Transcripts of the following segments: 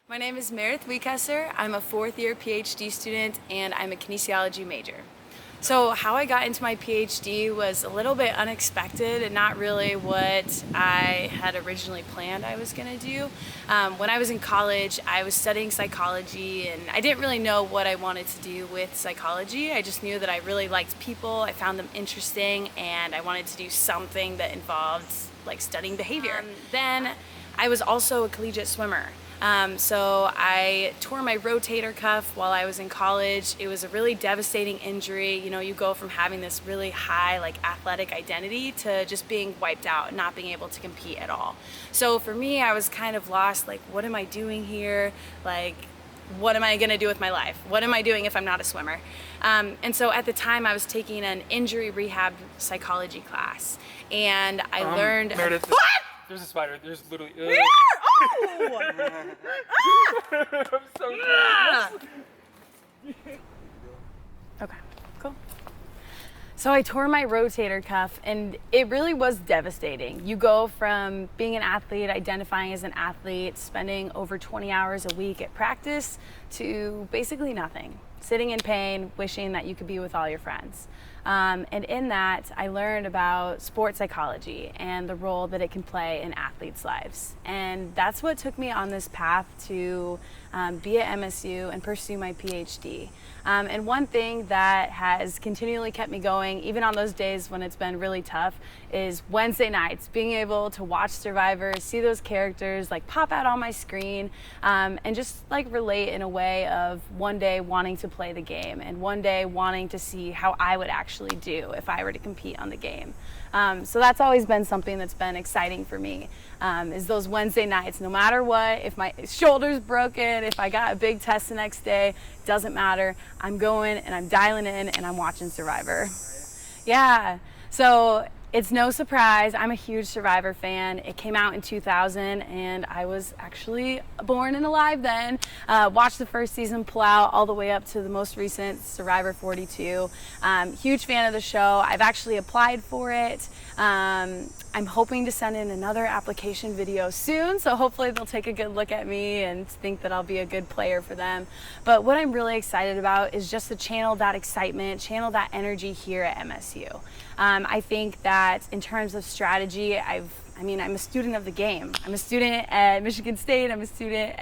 My name is Meredith. I'm a fourth-year PhD student and I'm a kinesiology major. So how I got into my PhD was a little bit unexpected and not really what I had originally planned I was going to do. When I was in college, I was studying psychology and I didn't really know what I wanted to do with psychology. I just knew that I really liked people, I found them interesting, and I wanted to do something that involved like studying behavior. Then I was also a collegiate swimmer. So I tore my rotator cuff while I was in college. It was a really devastating injury. You know, you go from having this really high like athletic identity to just being wiped out, not being able to compete at all. So for me, I was kind of lost, like, what am I doing here? Like, what am I gonna do with my life? What am I doing if I'm not a swimmer? And so at the time I was taking an injury rehab psychology class and I learned— Meredith, What? there's a spider. There's literally. Where? Oh! I'm so Okay, cool. So I tore my rotator cuff and it really was devastating. You go from being an athlete, identifying as an athlete, spending over 20 hours a week at practice to basically nothing. Sitting in pain, wishing that you could be with all your friends. And in that, I learned about sports psychology and the role that it can play in athletes' lives. And that's what took me on this path to be at MSU and pursue my PhD. And one thing that has continually kept me going, even on those days when it's been really tough, is Wednesday nights, being able to watch Survivor, see those characters like pop out on my screen, and just like relate in a way of one day wanting to play the game and one day wanting to see how I would actually do if I were to compete on the game. So that's always been something that's been exciting for me, is those Wednesday nights, no matter what, if my shoulder's broken, if I got a big test the next day, doesn't matter. I'm going and I'm dialing in and I'm watching Survivor. Yeah, so it's no surprise, I'm a huge Survivor fan. It came out in 2000 and I was actually born and alive then. Watched the first season pull out all the way up to the most recent Survivor 42. Huge fan of the show. I've actually applied for it. I'm hoping to send in another application video soon, so hopefully they'll take a good look at me and think that I'll be a good player for them. But what I'm really excited about is just to channel that excitement, channel that energy here at MSU. I think that in terms of strategy, I'm a student of the game. I'm a student at Michigan State, I'm a student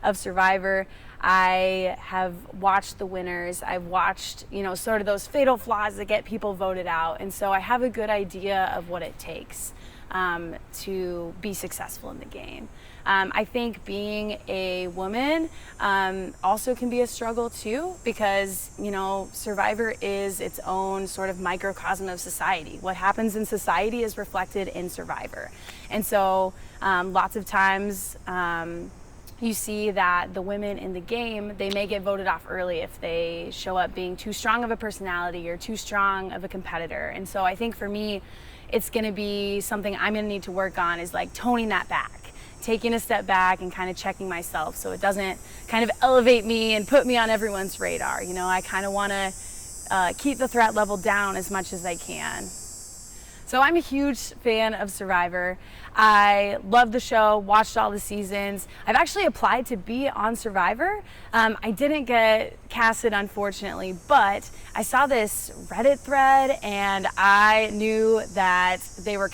of Survivor. I have watched the winners. I've watched, sort of those fatal flaws that get people voted out. And so I have a good idea of what it takes to be successful in the game. I think being a woman also can be a struggle too, because, Survivor is its own sort of microcosm of society. What happens in society is reflected in Survivor. And so lots of times, you see that the women in the game, they may get voted off early if they show up being too strong of a personality or too strong of a competitor. And so I think for me, it's gonna be something I'm gonna need to work on, is like toning that back, taking a step back and kind of checking myself so it doesn't kind of elevate me and put me on everyone's radar. I kind of wanna keep the threat level down as much as I can. So I'm a huge fan of Survivor. I love the show, watched all the seasons. I've actually applied to be on Survivor. I didn't get casted, unfortunately, but I saw this Reddit thread and I knew that they were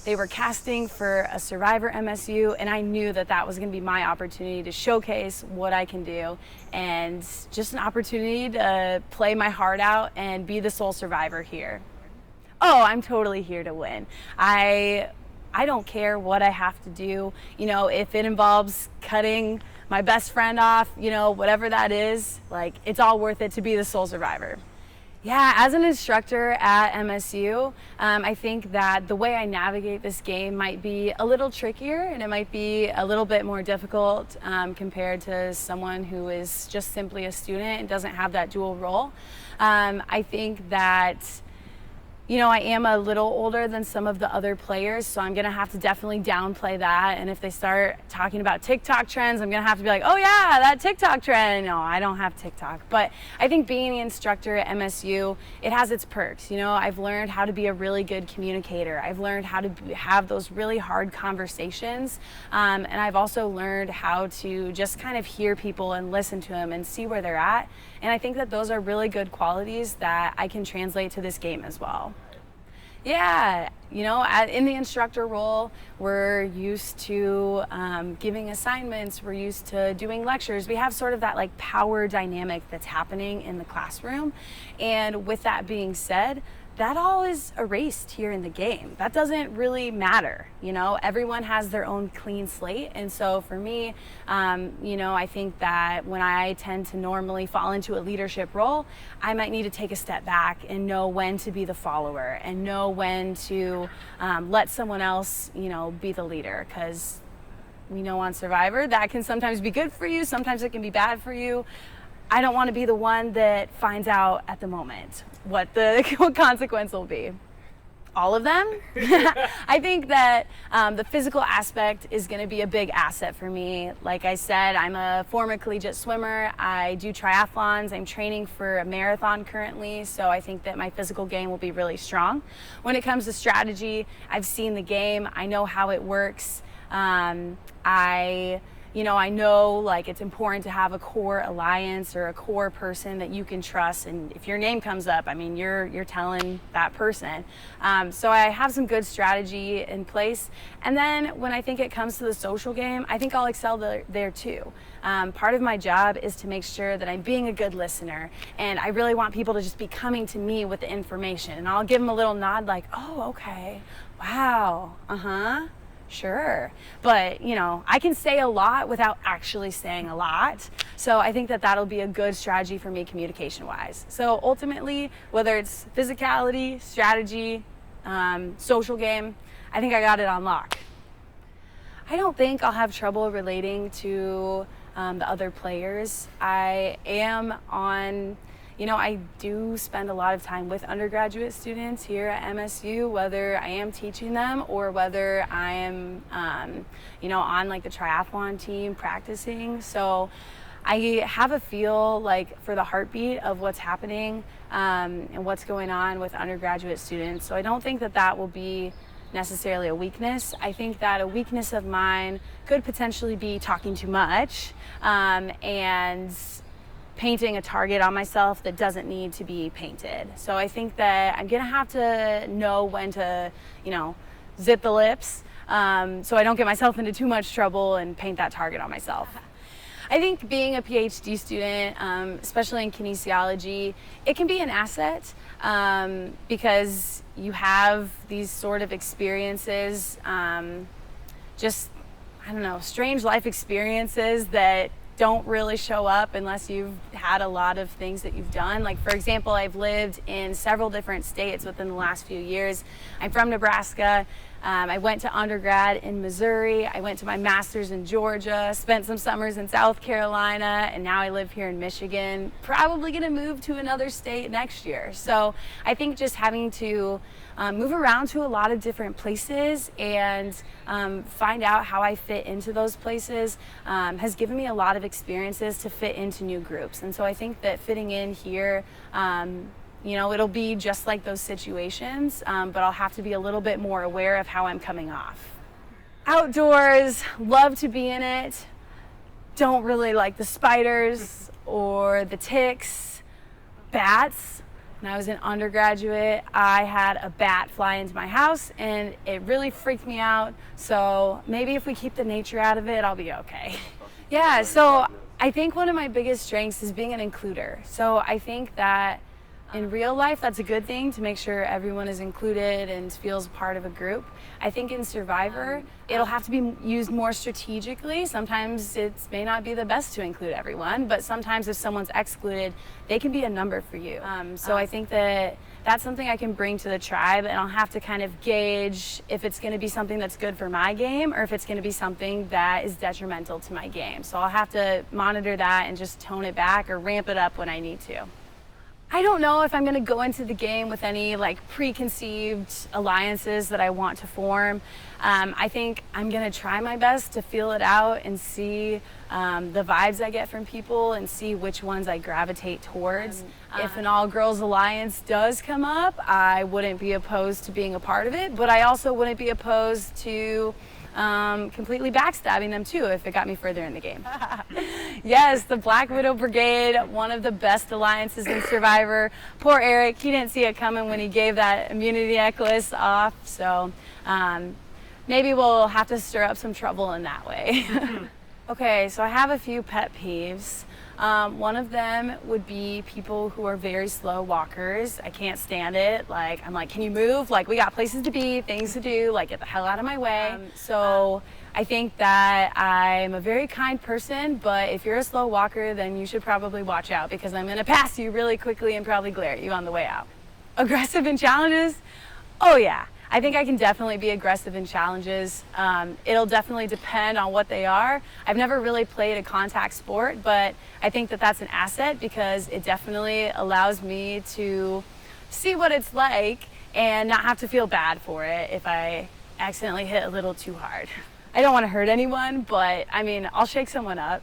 they were casting for a Survivor MSU, and I knew that that was gonna be my opportunity to showcase what I can do and just an opportunity to play my heart out and be the sole survivor here. Oh, I'm totally here to win. I don't care what I have to do. If it involves cutting my best friend off, whatever that is, like, it's all worth it to be the sole survivor. Yeah, as an instructor at MSU, I think that the way I navigate this game might be a little trickier and it might be a little bit more difficult compared to someone who is just simply a student and doesn't have that dual role. I think that you know, I am a little older than some of the other players, so I'm gonna have to definitely downplay that. And if they start talking about TikTok trends, I'm gonna have to be like, oh yeah, that TikTok trend. No, I don't have TikTok. But I think being an instructor at MSU, it has its perks. You know, I've learned how to be a really good communicator. I've learned how to have those really hard conversations. And I've also learned how to just kind of hear people and listen to them and see where they're at. And I think that those are really good qualities that I can translate to this game as well. Yeah, you know, in the instructor role, we're used to giving assignments, we're used to doing lectures. We have sort of that like power dynamic that's happening in the classroom. And with that being said, that all is erased here in the game. That doesn't really matter, you know, everyone has their own clean slate. And so for me, you know, I think that when I tend to normally fall into a leadership role, I might need to take a step back and know when to be the follower and know when to let someone else, you know, be the leader. Because we know on Survivor, that can sometimes be good for you, sometimes it can be bad for you. I don't want to be the one that finds out at the moment what the consequence will be. All of them? I think that the physical aspect is going to be a big asset for me. Like I said, I'm a former collegiate swimmer. I do triathlons. I'm training for a marathon currently, so I think that my physical game will be really strong. When it comes to strategy, I've seen the game. I know how it works. I know like it's important to have a core alliance or a core person that you can trust, and if your name comes up, I mean, you're telling that person. So I have some good strategy in place. And then when I think it comes to the social game, I think I'll excel there too. Part of my job is to make sure that I'm being a good listener, and I really want people to just be coming to me with the information, and I'll give them a little nod like, oh, okay, wow, sure. But, you know, I can say a lot without actually saying a lot. So I think that that'll be a good strategy for me communication-wise. So ultimately, whether it's physicality, strategy, social game, I think I got it on lock. I don't think I'll have trouble relating to the other players. I am on... You know, I do spend a lot of time with undergraduate students here at MSU, whether I am teaching them or whether I am, you know, on like the triathlon team practicing. So I have a feel like for the heartbeat of what's happening and what's going on with undergraduate students. So I don't think that that will be necessarily a weakness. I think that a weakness of mine could potentially be talking too much and painting a target on myself that doesn't need to be painted. So I think that I'm gonna have to know when to, you know, zip the lips so I don't get myself into too much trouble and paint that target on myself. I think being a PhD student, especially in kinesiology, it can be an asset because you have these sort of experiences, just, I don't know, strange life experiences that don't really show up unless you've had a lot of things that you've done. Like, for example, I've lived in several different states within the last few years. I'm from Nebraska. I went to undergrad in Missouri. I went to my master's in Georgia, spent some summers in South Carolina, and now I live here in Michigan. Probably gonna move to another state next year. So I think just having to move around to a lot of different places and find out how I fit into those places has given me a lot of experiences to fit into new groups. And so I think that fitting in here, you know, it'll be just like those situations, but I'll have to be a little bit more aware of how I'm coming off. Outdoors, love to be in it. Don't really like the spiders or the ticks. Bats. When I was an undergraduate, I had a bat fly into my house and it really freaked me out. So maybe if we keep the nature out of it, I'll be okay. Yeah, so I think one of my biggest strengths is being an includer. So I think that in real life, that's a good thing to make sure everyone is included and feels part of a group. I think in Survivor, it'll have to be used more strategically. Sometimes it may not be the best to include everyone, but sometimes if someone's excluded, they can be a number for you. So I think that that's something I can bring to the tribe, and I'll have to kind of gauge if it's going to be something that's good for my game or if it's going to be something that is detrimental to my game. So I'll have to monitor that and just tone it back or ramp it up when I need to. I don't know if I'm going to go into the game with any like preconceived alliances that I want to form. I think I'm going to try my best to feel it out and see the vibes I get from people and see which ones I gravitate towards. If an all-girls alliance does come up, I wouldn't be opposed to being a part of it, but I also wouldn't be opposed to completely backstabbing them too if it got me further in the game. Yes, the Black Widow Brigade, one of the best alliances in Survivor. Poor Eric, he didn't see it coming when he gave that immunity necklace off, so maybe we'll have to stir up some trouble in that way. Okay, so I have a few pet peeves. One of them would be people who are very slow walkers. I can't stand it. Like, I'm like, can you move? Like, we got places to be, things to do, like, get the hell out of my way. So I think that I'm a very kind person, but if you're a slow walker, then you should probably watch out because I'm gonna pass you really quickly and probably glare at you on the way out. Aggressive in challenges? Oh yeah. I think I can definitely be aggressive in challenges. It'll definitely depend on what they are. I've never really played a contact sport, but I think that that's an asset because it definitely allows me to see what it's like and not have to feel bad for it if I accidentally hit a little too hard. I don't want to hurt anyone, but I mean, I'll shake someone up.